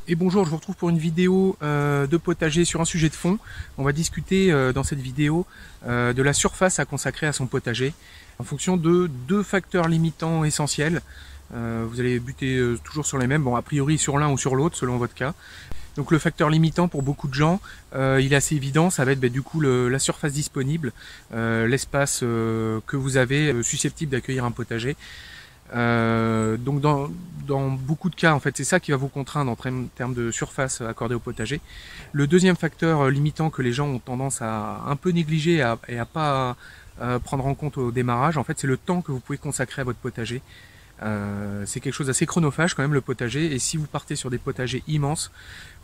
Et bonjour, je vous retrouve pour une vidéo de potager sur un sujet de fond. On va discuter dans cette vidéo de la surface à consacrer à son potager en fonction de deux facteurs limitants essentiels. Vous allez buter toujours sur les mêmes, bon a priori sur l'un ou sur l'autre selon votre cas. Donc le facteur limitant pour beaucoup de gens, il est assez évident, ça va être du coup la surface disponible, l'espace que vous avez susceptible d'accueillir un potager. Donc dans beaucoup de cas, en fait, c'est ça qui va vous contraindre en termes de surface accordée au potager. Le deuxième facteur limitant que les gens ont tendance à un peu négliger et à pas prendre en compte au démarrage, en fait, c'est le temps que vous pouvez consacrer à votre potager. C'est quelque chose d'assez chronophage quand même le potager, et si vous partez sur des potagers immenses,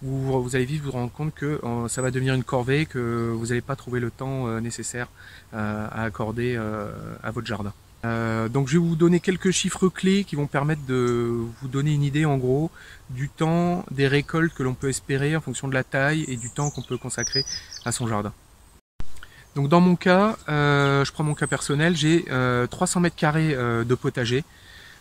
vous allez vite vous rendre compte que ça va devenir une corvée, que vous n'allez pas trouver le temps nécessaire à accorder à votre jardin. Donc je vais vous donner quelques chiffres clés qui vont permettre de vous donner une idée en gros du temps des récoltes que l'on peut espérer en fonction de la taille et du temps qu'on peut consacrer à son jardin. Donc dans mon cas, je prends mon cas personnel, j'ai 300 mètres carrés de potager.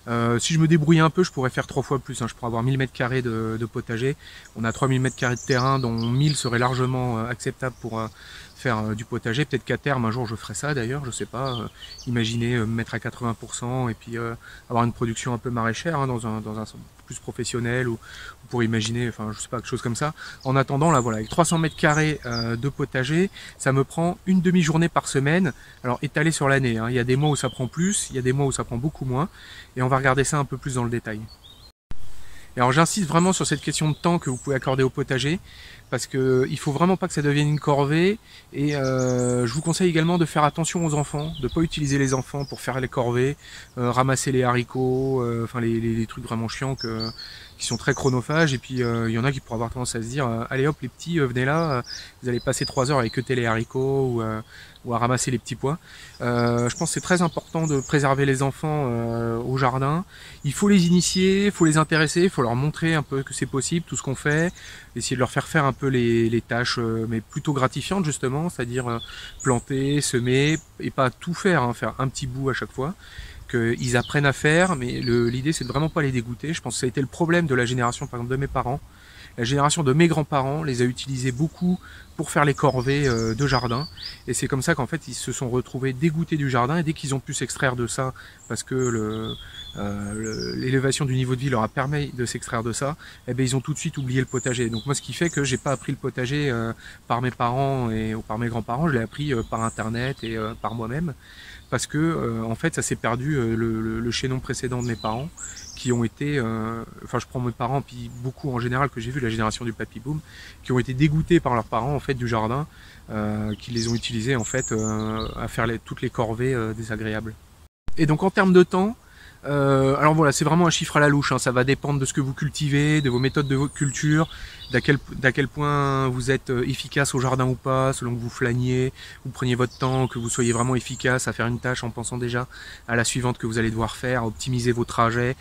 Si je me débrouillais un peu, je pourrais faire 3 fois plus, hein. Je pourrais avoir 1000 mètres carrés de potager. On a 3000 mètres carrés de terrain, dont 1000 serait largement acceptable pour faire du potager. Peut-être qu'à terme, un jour, je ferai ça d'ailleurs, je sais pas. Imaginez me mettre à 80% et puis avoir une production un peu maraîchère, hein, dans un plus professionnel, ou pour imaginer, enfin je sais pas, quelque chose comme ça. En attendant, là voilà, avec 300 mètres carrés de potager, ça me prend une demi-journée par semaine. Alors étalé sur l'année, hein. Il y a des mois où ça prend plus, il y a des mois où ça prend beaucoup moins, et on va regarder ça un peu plus dans le détail. Et alors j'insiste vraiment sur cette question de temps que vous pouvez accorder au potager, parce que il faut vraiment pas que ça devienne une corvée, et je vous conseille également de faire attention aux enfants, de pas utiliser les enfants pour faire les corvées, ramasser les haricots, enfin les trucs vraiment chiants qui sont très chronophages, et puis il y en a qui pourraient avoir tendance à se dire allez hop les petits, venez là, vous allez passer 3 heures à équeuter les haricots ou à ramasser les petits pois. Je pense que c'est très important de préserver les enfants au jardin. Il faut les initier, il faut les intéresser, il faut leur montrer un peu que c'est possible, tout ce qu'on fait, essayer de leur faire faire un peu les tâches, mais plutôt gratifiantes justement, c'est-à-dire planter, semer, et pas tout faire, hein, faire un petit bout à chaque fois, qu'ils apprennent à faire, mais l'idée c'est de vraiment pas les dégoûter. Je pense que ça a été le problème de la génération par exemple de mes parents. La génération de mes grands-parents les a utilisés beaucoup pour faire les corvées de jardin, et c'est comme ça qu'en fait ils se sont retrouvés dégoûtés du jardin, et dès qu'ils ont pu s'extraire de ça, parce que l'élévation du niveau de vie leur a permis de s'extraire de ça, eh bien, ils ont tout de suite oublié le potager. Donc moi, ce qui fait que j'ai pas appris le potager par mes parents ou par mes grands-parents, je l'ai appris par internet et par moi-même, parce que en fait ça s'est perdu, le chaînon précédent de mes parents, qui ont été, enfin je prends mes parents puis beaucoup en général que j'ai vu, la génération du papy boom, qui ont été dégoûtés par leurs parents en fait du jardin, qui les ont utilisés en fait à faire toutes les corvées désagréables. Et donc en termes de temps, alors voilà, c'est vraiment un chiffre à la louche, hein. Ça va dépendre de ce que vous cultivez, de vos méthodes de culture, d'à quel point vous êtes efficace au jardin ou pas, selon que vous flâniez, vous preniez votre temps, que vous soyez vraiment efficace à faire une tâche en pensant déjà à la suivante que vous allez devoir faire, à optimiser vos trajets.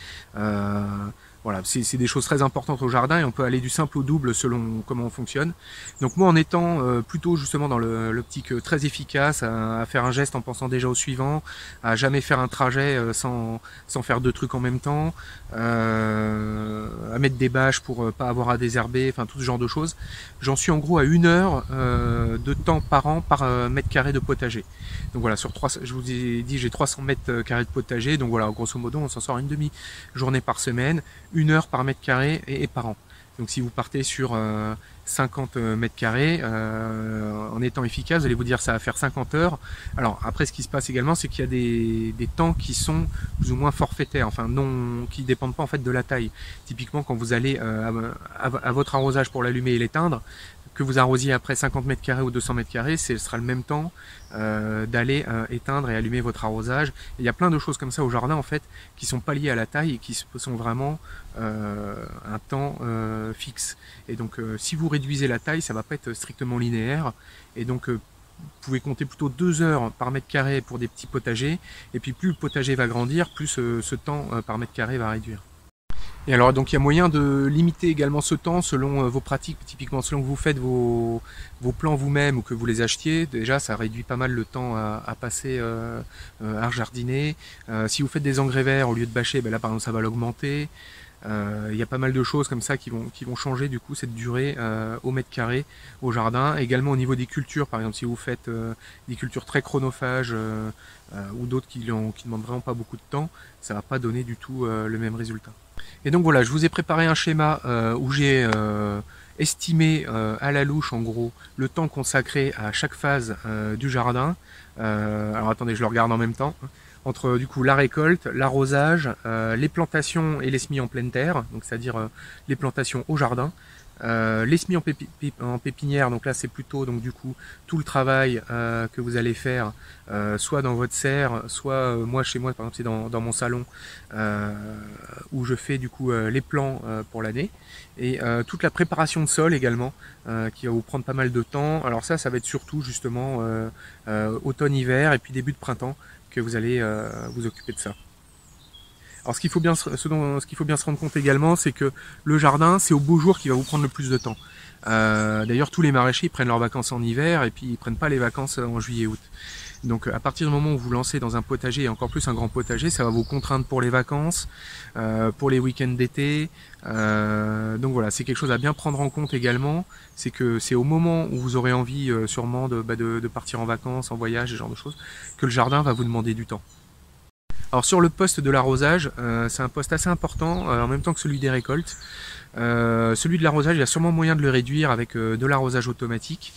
Voilà, c'est des choses très importantes au jardin, et on peut aller du simple au double selon comment on fonctionne. Donc moi, en étant plutôt justement dans l'optique très efficace, à faire un geste en pensant déjà au suivant, à jamais faire un trajet sans faire deux trucs en même temps, à mettre des bâches pour pas avoir à désherber, enfin tout ce genre de choses, j'en suis en gros à 1 heure de temps par an par mètre carré de potager. Donc voilà, je vous ai dit, j'ai 300 mètres carrés de potager, donc voilà, grosso modo on s'en sort une demi-journée par semaine, 1 heure par mètre carré et par an. Donc si vous partez sur 50 mètres carrés, en étant efficace, vous allez vous dire ça va faire 50 heures. Alors après, ce qui se passe également, c'est qu'il y a des temps qui sont plus ou moins forfaitaires, enfin qui dépendent pas en fait de la taille. Typiquement, quand vous allez à votre arrosage pour l'allumer et l'éteindre, que vous arrosiez après 50 mètres carrés ou 200 mètres carrés, ce sera le même temps d'aller éteindre et allumer votre arrosage. Et il y a plein de choses comme ça au jardin en fait qui sont pas liées à la taille et qui sont vraiment un temps fixe. Et donc si vous réduisez la taille, ça va pas être strictement linéaire, et donc vous pouvez compter plutôt 2 heures par mètre carré pour des petits potagers, et puis plus le potager va grandir, plus ce temps par mètre carré va réduire. Et alors donc il y a moyen de limiter également ce temps selon vos pratiques, typiquement selon que vous faites vos plants vous-même ou que vous les achetiez, déjà ça réduit pas mal le temps à passer à jardiner. Si vous faites des engrais verts au lieu de bâcher, ben là par exemple ça va l'augmenter. Il y a pas mal de choses comme ça qui vont changer du coup cette durée au mètre carré au jardin. Également au niveau des cultures, par exemple si vous faites des cultures très chronophages ou d'autres qui demandent vraiment pas beaucoup de temps, ça va pas donner du tout le même résultat. Et donc voilà, je vous ai préparé un schéma où j'ai estimé à la louche en gros le temps consacré à chaque phase du jardin. Alors attendez, je le regarde en même temps. Entre du coup la récolte, l'arrosage, les plantations et les semis en pleine terre, donc c'est-à-dire les plantations au jardin, les semis en pépinière, donc là c'est plutôt donc du coup tout le travail que vous allez faire, soit dans votre serre, soit moi chez moi par exemple c'est dans mon salon où je fais du coup les plants pour l'année, et toute la préparation de sol également qui va vous prendre pas mal de temps. Alors ça va être surtout justement automne-hiver et puis début de printemps que vous allez vous occuper de ça. Alors ce qu'il faut bien se rendre compte également, c'est que le jardin, c'est au beau jour qui va vous prendre le plus de temps. D'ailleurs, tous les maraîchers ils prennent leurs vacances en hiver et puis ils prennent pas les vacances en juillet-août. Donc à partir du moment où vous lancez dans un potager, et encore plus un grand potager, ça va vous contraindre pour les vacances, pour les week-ends d'été. Donc voilà, c'est quelque chose à bien prendre en compte également. C'est que c'est au moment où vous aurez envie sûrement de partir en vacances, en voyage, ce genre de choses, que le jardin va vous demander du temps. Alors sur le poste de l'arrosage, c'est un poste assez important, en même temps que celui des récoltes. Celui de l'arrosage, il y a sûrement moyen de le réduire avec de l'arrosage automatique.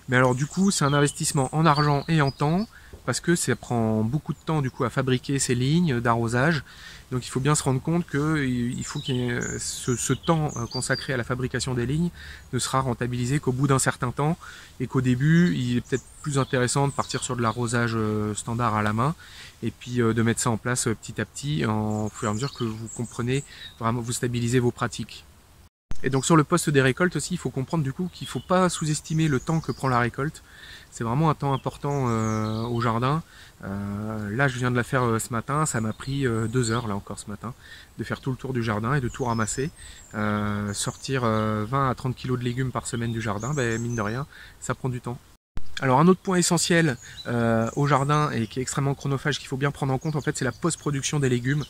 Mais alors du coup, c'est un investissement en argent et en temps, parce que ça prend beaucoup de temps du coup à fabriquer ces lignes d'arrosage. Donc il faut bien se rendre compte qu'il faut que ce temps consacré à la fabrication des lignes ne sera rentabilisé qu'au bout d'un certain temps, et qu'au début, il est peut-être plus intéressant de partir sur de l'arrosage standard à la main, et puis de mettre ça en place petit à petit, au fur et à mesure que vous comprenez, vraiment vous stabilisez vos pratiques. Et donc sur le poste des récoltes aussi, il faut comprendre du coup qu'il ne faut pas sous-estimer le temps que prend la récolte. C'est vraiment un temps important au jardin. Là je viens de la faire ce matin, ça m'a pris 2 heures là encore ce matin, de faire tout le tour du jardin et de tout ramasser. Sortir 20 à 30 kg de légumes par semaine du jardin, ben, mine de rien, ça prend du temps. Alors un autre point essentiel au jardin et qui est extrêmement chronophage, qu'il faut bien prendre en compte, en fait, c'est la post-production des légumes.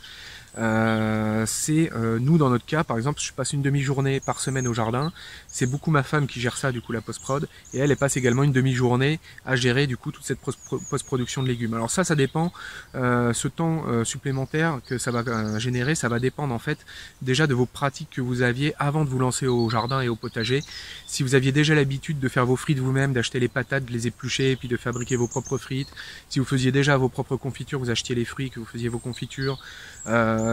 Nous dans notre cas par exemple, je passe une demi-journée par semaine au jardin. C'est beaucoup ma femme qui gère ça du coup, la post-prod, et elle passe également une demi-journée à gérer du coup toute cette post-production de légumes. Alors ça dépend, ce temps supplémentaire que ça va générer, ça va dépendre en fait déjà de vos pratiques que vous aviez avant de vous lancer au jardin et au potager. Si vous aviez déjà l'habitude de faire vos frites vous-même, d'acheter les patates, de les éplucher et puis de fabriquer vos propres frites, si vous faisiez déjà vos propres confitures, vous achetiez les fruits, que vous faisiez vos confitures,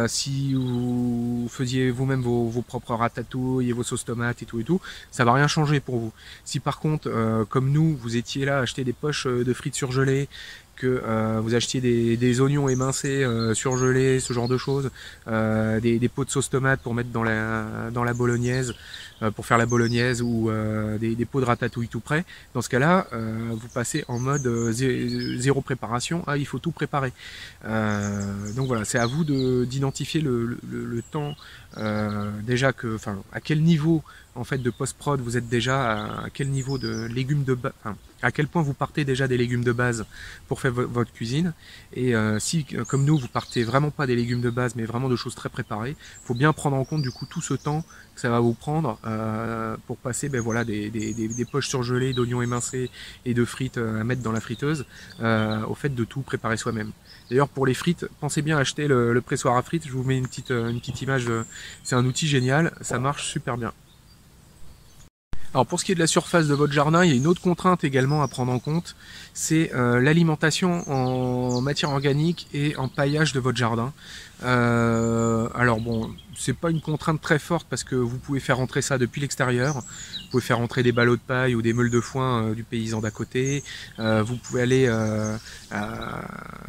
si vous faisiez vous-même vos propres ratatouilles et vos sauces tomates et tout, ça va rien changer pour vous. Si par contre, comme nous, vous étiez là à acheter des poches de frites surgelées, que vous achetiez des oignons émincés surgelés, ce genre de choses, des pots de sauce tomate pour mettre dans la bolognaise, pour faire la bolognaise, ou des pots de ratatouille tout prêts. Dans ce cas-là, vous passez en mode zéro préparation. Il faut tout préparer. Donc voilà, c'est à vous d'identifier le temps déjà à quel niveau en fait de post-prod vous êtes déjà, à quel niveau de légumes de base, à quel point vous partez déjà des légumes de base pour faire votre cuisine. Et si comme nous vous partez vraiment pas des légumes de base mais vraiment de choses très préparées, il faut bien prendre en compte du coup tout ce temps que ça va vous prendre pour passer des poches surgelées d'oignons émincés et de frites à mettre dans la friteuse, au fait de tout préparer soi-même. D'ailleurs pour les frites, pensez bien à acheter le pressoir à frites, je vous mets une petite image, c'est un outil génial, ça marche super bien. Alors pour ce qui est de la surface de votre jardin, il y a une autre contrainte également à prendre en compte, c'est l'alimentation en matière organique et en paillage de votre jardin. Alors bon, c'est pas une contrainte très forte parce que vous pouvez faire rentrer ça depuis l'extérieur. Vous pouvez faire rentrer des ballots de paille ou des meules de foin du paysan d'à côté. Vous pouvez aller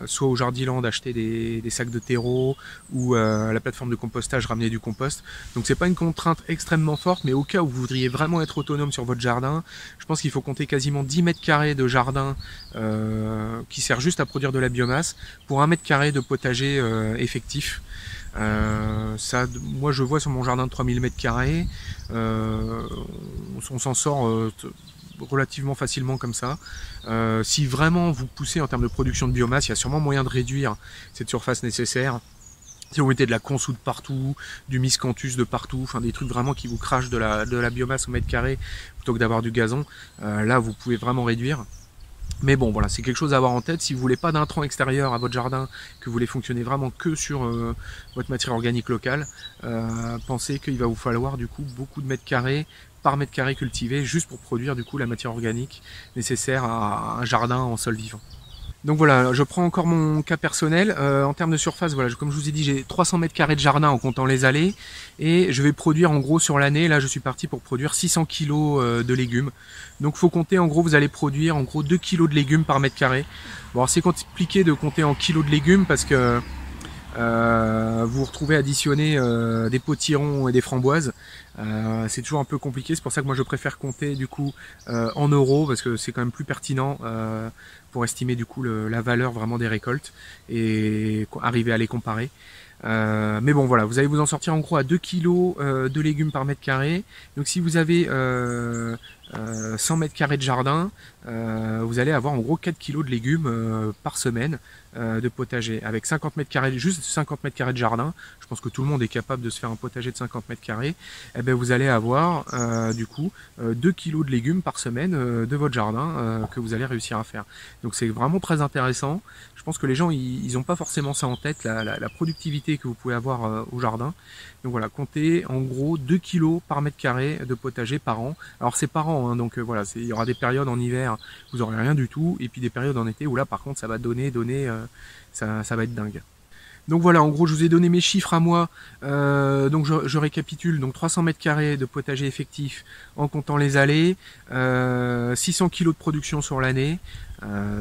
soit au Jardiland acheter des sacs de terreau, ou à la plateforme de compostage ramener du compost. Donc c'est pas une contrainte extrêmement forte, mais au cas où vous voudriez vraiment être autonome sur votre jardin, je pense qu'il faut compter quasiment 10 mètres carrés de jardin qui sert juste à produire de la biomasse pour 1 mètre carré de potager effectif. Moi je vois sur mon jardin de 3000 m², on s'en sort relativement facilement comme ça. Si vraiment vous poussez en termes de production de biomasse, il y a sûrement moyen de réduire cette surface nécessaire Si vous mettez de la consoude partout, du miscanthus de partout, enfin des trucs vraiment qui vous crachent de la biomasse au mètre carré plutôt que d'avoir du gazon, là vous pouvez vraiment réduire. Mais bon, voilà, c'est quelque chose à avoir en tête. Si vous voulez pas d'intrants extérieurs à votre jardin, que vous voulez fonctionner vraiment que sur votre matière organique locale, pensez qu'il va vous falloir du coup beaucoup de mètres carrés par mètre carré cultivé, juste pour produire du coup la matière organique nécessaire à un jardin en sol vivant. Donc voilà, je prends encore mon cas personnel. En termes de surface, voilà, comme je vous ai dit, j'ai 300 mètres carrés de jardin en comptant les allées. Et je vais produire en gros sur l'année, là je suis parti pour produire 600 kg de légumes. Donc faut compter, en gros vous allez produire en gros 2 kg de légumes par mètre carré. Bon, c'est compliqué de compter en kilos de légumes parce que vous vous retrouvez additionner des potirons et des framboises. C'est toujours un peu compliqué, c'est pour ça que moi je préfère compter du coup en euros parce que c'est quand même plus pertinent pour estimer du coup la valeur vraiment des récoltes et arriver à les comparer. Mais bon voilà, vous allez vous en sortir en gros à 2 kg de légumes par mètre carré. Donc si vous avez 100 mètres carrés de jardin, vous allez avoir en gros 4 kg de légumes par semaine de potager. Avec 50 mètres carrés, juste 50 mètres carrés de jardin, je pense que tout le monde est capable de se faire un potager de 50 mètres carrés, et bien vous allez avoir du coup 2 kg de légumes par semaine de votre jardin que vous allez réussir à faire. Donc c'est vraiment très intéressant. Je pense que les gens ils n'ont pas forcément ça en tête, la productivité que vous pouvez avoir au jardin. Donc voilà, comptez en gros 2 kg par mètre carré de potager par an. Alors c'est par an, hein, donc voilà, il y aura des périodes en hiver où vous n'aurez rien du tout, et puis des périodes en été où là par contre ça va donner, ça va être dingue. Donc voilà, en gros je vous ai donné mes chiffres à moi, donc je récapitule, donc 300 mètres carrés de potager effectif en comptant les allées, 600 kg de production sur l'année,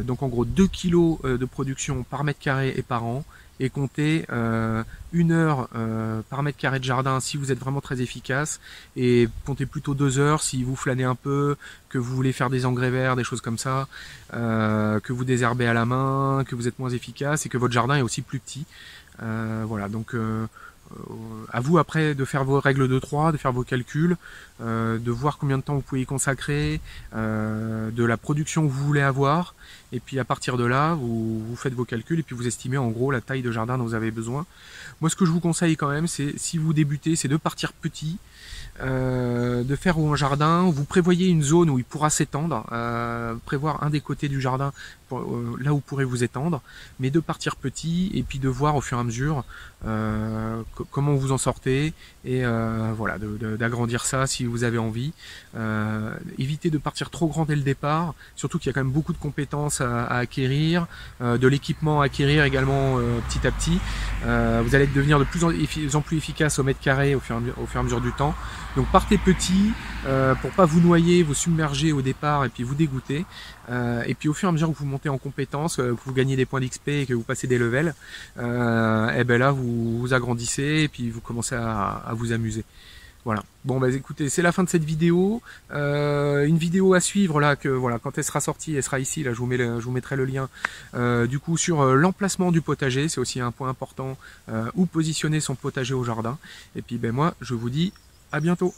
donc en gros 2 kg de production par mètre carré et par an, et comptez 1 heure par mètre carré de jardin si vous êtes vraiment très efficace, et comptez plutôt 2 heures si vous flânez un peu, que vous voulez faire des engrais verts, des choses comme ça, que vous désherbez à la main, que vous êtes moins efficace et que votre jardin est aussi plus petit. Voilà, donc à vous après de faire vos règles de 3, de faire vos calculs, de voir combien de temps vous pouvez y consacrer, de la production que vous voulez avoir, et puis à partir de là, vous faites vos calculs et puis vous estimez en gros la taille de jardin dont vous avez besoin. Moi ce que je vous conseille quand même, c'est si vous débutez, c'est de partir petit, de faire un jardin, vous prévoyez une zone où il pourra s'étendre, prévoir un des côtés du jardin là où vous pourrez vous étendre, mais de partir petit et puis de voir au fur et à mesure comment vous en sortez, et voilà, d'agrandir ça si vous avez envie. Évitez de partir trop grand dès le départ, surtout qu'il y a quand même beaucoup de compétences à acquérir, de l'équipement à acquérir également petit à petit. Vous allez devenir de plus en plus efficace au mètre carré au fur et à mesure du temps. Donc partez petit pour pas vous noyer, vous submerger au départ et puis vous dégoûter. Et puis au fur et à mesure que vous montez en compétences, que vous gagnez des points d'XP et que vous passez des levels, et ben là vous agrandissez et puis vous commencez à vous amuser. Voilà. Bon bah écoutez, c'est la fin de cette vidéo. Une vidéo à suivre là, que voilà, quand elle sera sortie, elle sera ici. Là, je vous mettrai le lien. Du coup sur l'emplacement du potager, c'est aussi un point important. Où positionner son potager au jardin. Et puis ben moi, je vous dis à bientôt.